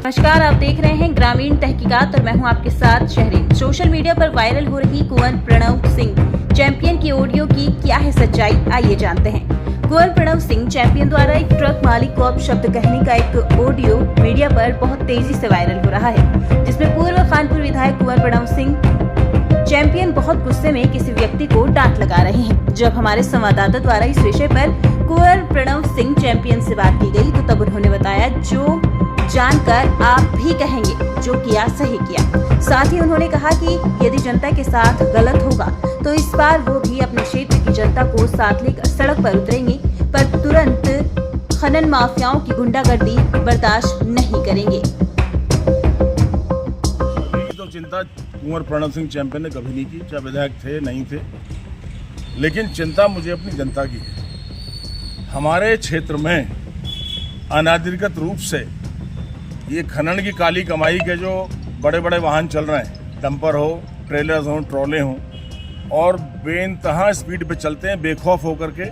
नमस्कार, आप देख रहे हैं ग्रामीण तहकीकात और मैं हूं आपके साथ शहरीन। सोशल मीडिया पर वायरल हो रही कुंवर प्रणव सिंह चैंपियन की ऑडियो की क्या है सच्चाई, आइए जानते हैं। कुंवर प्रणव सिंह चैंपियन द्वारा एक ट्रक मालिक को अपशब्द कहने का एक ऑडियो मीडिया पर बहुत तेजी से वायरल हो रहा है, जिसमें पूर्व खानपुर विधायक कुंवर प्रणव सिंह चैंपियन बहुत गुस्से में किसी व्यक्ति को डांट लगा रहे हैं। जब हमारे संवाददाता द्वारा इस विषय पर कुंवर प्रणव सिंह चैंपियन से बात की गई तो तब उन्होंने बताया, जो जानकर आप भी कहेंगे जो किया सही किया। साथ ही उन्होंने कहा कि यदि जनता के साथ गलत होगा तो इस बार वो भी अपने क्षेत्र की जनता को साथ लेकर सड़क पर उतरेंगे, पर तुरंत खनन माफियाओं की गुंडागर्दी बर्दाश्त नहीं करेंगे। तो चिंता कुंवर प्रणव सिंह चैंपियन ने कभी नहीं की, चाहे विधायक थे नहीं थे, लेकिन चिंता मुझे अपनी जनता की है। हमारे क्षेत्र में अनाधिकृत रूप से ये खनन की काली कमाई के जो बड़े बड़े वाहन चल रहे हैं, डंपर हो, ट्रेलर्स हो, ट्रॉले हों, और बेइंतहा स्पीड पे चलते हैं, बेखौफ होकर के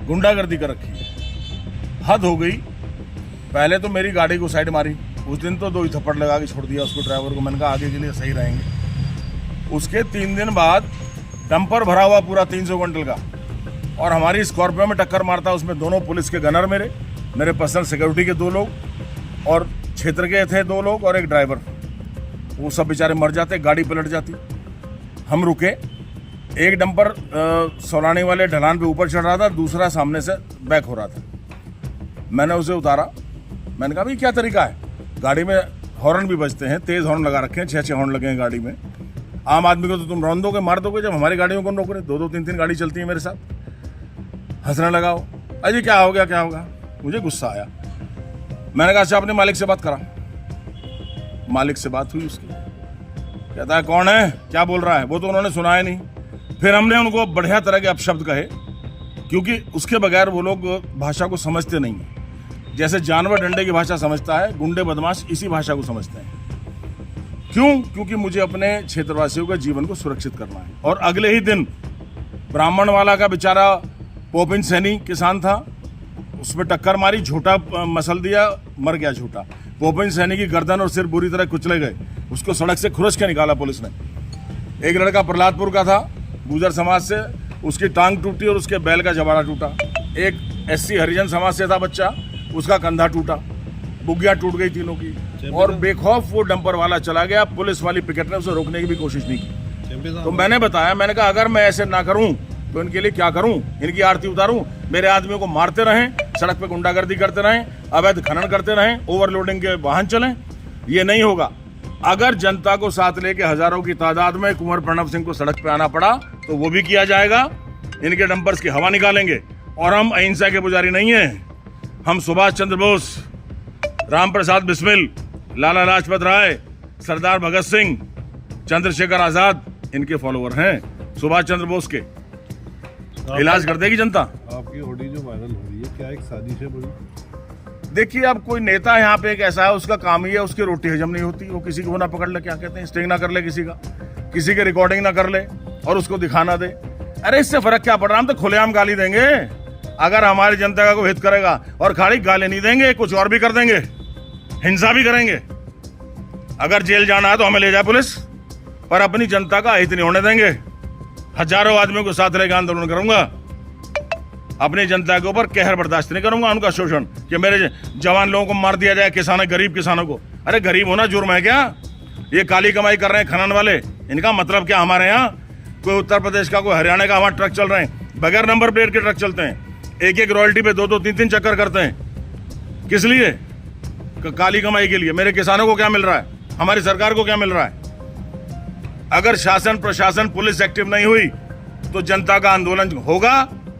गुंडागर्दी कर रखी है। हद हो गई। पहले तो मेरी गाड़ी को साइड मारी, उस दिन तो 2 ही थप्पड़ लगा के छोड़ दिया उसको, ड्राइवर को। मैंने कहा आगे के लिए सही रहेंगे। उसके 3 दिन बाद डंपर भरा हुआ पूरा 300 क्विंटल का, और हमारी स्कॉर्पियो में टक्कर मारता। उसमें दोनों पुलिस के गनर मेरे पर्सनल सिक्योरिटी के 2 लोग, और क्षेत्र के थे 2 लोग और एक ड्राइवर। वो सब बेचारे मर जाते, गाड़ी पलट जाती। हम रुके। एक डंपर सौलानी वाले ढलान पे ऊपर चढ़ रहा था, दूसरा सामने से बैक हो रहा था। मैंने उसे उतारा। मैंने कहा भाई क्या तरीका है, गाड़ी में हॉर्न भी बजते हैं, तेज हॉर्न लगा रखे हैं, 6-6 हॉर्न लगे हैं गाड़ी में। आम आदमी को तो तुम रौन दोगे, मार दोगे, जब हमारी गाड़ियों को रोक रहे। 2-2, 3-3 गाड़ी चलती है मेरे साथ। हंसने लगाओ, अजी क्या हो गया क्या होगा। मुझे गुस्सा आया। मैंने कहा अच्छा अपने मालिक से बात करा। मालिक से बात हुई उसकी। कहता है कौन है, क्या बोल रहा है। वो तो उन्होंने सुना ही नहीं। फिर हमने उनको बढ़िया तरह के अपशब्द कहे, क्योंकि उसके बगैर वो लोग भाषा को समझते नहीं हैं। जैसे जानवर डंडे की भाषा समझता है, गुंडे बदमाश इसी भाषा को समझते हैं। क्यों? क्योंकि मुझे अपने क्षेत्रवासियों के जीवन को सुरक्षित करना है। और अगले ही दिन ब्राह्मण वाला का बेचारा पोपिन सैनी किसान था, उसमें टक्कर मारी, झूठा मसल दिया, मर गया झूठा। पोपिन सैनी की गर्दन और सिर बुरी तरह कुचले गए। उसको सड़क से खुरच के निकाला पुलिस ने। एक लड़का प्रहलादपुर का था, गुजर समाज से, उसकी टांग टूटी और उसके बैल का जबाड़ा टूटा। एक SC हरिजन समाज से था बच्चा, उसका कंधा टूटा, बुग्गियां टूट गई तीनों की। और बेखौफ वो डंपर वाला चला गया। पुलिस वाली पिकेट ने उसे रोकने की भी कोशिश नहीं की। तो मैंने बताया, मैंने कहा अगर मैं ऐसे ना करूं तो इनके लिए क्या करूं, इनकी आरती उतारूं। मेरे आदमियों को मारते रहें, सड़क पे गुंडागर्दी करते रहें, अवैध खनन करते रहें, ओवरलोडिंग के वाहन चलें, ये नहीं होगा। अगर जनता को साथ लेके हजारों की तादाद में कुंवर प्रणव सिंह को सड़क पे आना पड़ा तो वो भी किया जाएगा। इनके डंपर्स की हवा निकालेंगे। और हम अहिंसा के पुजारी नहीं हैं। हम सुभाष चंद्र बोस, राम प्रसाद बिस्मिल, लाला लाजपत राय, सरदार भगत सिंह, चंद्रशेखर आजाद इनके फॉलोअर हैं, सुभाष चंद्र बोस के। इलाज कर देगी जनता। आपकी ऑडियो जो वायरल हो रही है, क्या एक साजिश है बड़ी? देखिए, अब कोई नेता यहाँ पे एक ऐसा है, उसका काम ही है, उसकी रोटी हजम नहीं होती। वो किसी को ना पकड़ ले, क्या कहते हैं, स्टिंग ना कर ले किसी का, किसी की रिकॉर्डिंग ना कर ले और उसको दिखाना दे। अरे इससे फर्क क्या पड़ रहा है, हम तो खुलेआम गाली देंगे अगर हमारी जनता का कोई हित करेगा। और खाली गाली नहीं देंगे, कुछ और भी कर देंगे, हिंसा भी करेंगे। अगर जेल जाना है तो हमें ले जाए पुलिस, पर अपनी जनता का हित नहीं होने देंगे। हजारों आदमियों को साथ लेकर आंदोलन करूंगा। अपनी जनता के ऊपर कहर बर्दाश्त नहीं करूंगा, उनका शोषण, कि मेरे जवान लोगों को मार दिया जाए, किसानों, गरीब किसानों को। अरे गरीब होना जुर्म है क्या? ये काली कमाई कर रहे हैं खनन वाले, इनका मतलब क्या? हमारे यहाँ कोई उत्तर प्रदेश का, कोई हरियाणा का हमारे ट्रक चल रहे हैं, बगैर नंबर प्लेट के ट्रक चलते हैं, एक रॉयल्टी पे 2-2, 3-3 चक्कर करते हैं। किस लिए? काली कमाई के लिए। मेरे किसानों को क्या मिल रहा है? हमारी सरकार को क्या मिल रहा है? अगर शासन, प्रशासन, पुलिस एक्टिव नहीं हुई तो जनता का आंदोलन होगा।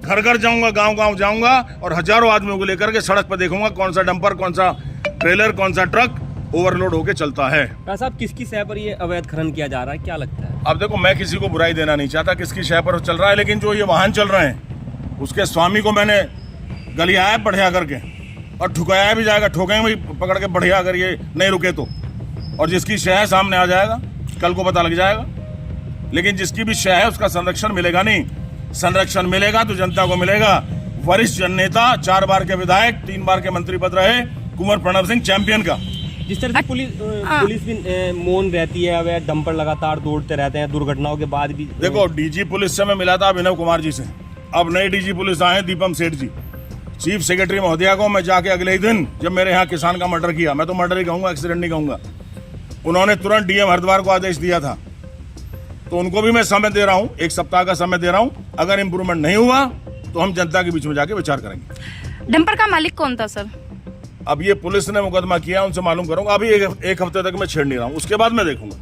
घर घर जाऊंगा, गांव गांव जाऊंगा और हजारों आदमियों को लेकर के सड़क पर देखूंगा कौन सा डंपर, कौन सा ट्रेलर, कौन सा ट्रक ओवरलोड होके चलता है। साहब, किसकी शय पर ये अवैध खनन किया जा रहा है, क्या लगता है? अब देखो, मैं किसी को बुराई देना नहीं चाहता किसकी शय पर चल रहा है, लेकिन जो ये वाहन चल रहे हैं उसके स्वामी को मैंने गलियाया बढ़िया करके, और ठुकाया भी जाएगा, ठोकेंगे भी पकड़ के बढ़िया, अगर ये नहीं रुके तो। और जिसकी शय है सामने आ जाएगा, कल को पता लग जाएगा। लेकिन जिसकी भी शय है उसका संरक्षण मिलेगा नहीं। संरक्षण मिलेगा तो जनता को मिलेगा। वरिष्ठ जननेता, 4 बार के विधायक, 3 बार के मंत्री पद रहे कुंवर प्रणव सिंह चैंपियन का, जिस तरह से पुलिस भी मौन रहती है, अवैध डंपर लगातार दौड़ते रहते हैं, दुर्घटनाओं के बाद भी। देखो, डीजी पुलिस से मैं मिला था अभिनव कुमार जी से, अब नए डीजी पुलिस आए दीपम सेठ जी। चीफ सेक्रेटरी महोदया को मैं जाके अगले ही दिन, जब मेरे यहाँ किसान का मर्डर किया, मैं तो मर्डर ही कहूंगा, एक्सीडेंट नहीं कहूंगा, उन्होंने तुरंत डीएम हरिद्वार को आदेश दिया था। तो उनको भी मैं समय दे रहा हूँ, 1 सप्ताह का समय दे रहा हूँ। अगर इम्प्रूवमेंट नहीं हुआ तो हम जनता के बीच में जाके विचार करेंगे। डंपर का मालिक कौन था सर? अब ये पुलिस ने मुकदमा किया, उनसे मालूम करूंगा। अभी एक हफ्ते तक मैं छेड़ नहीं रहा हूँ, उसके बाद मैं देखूंगा।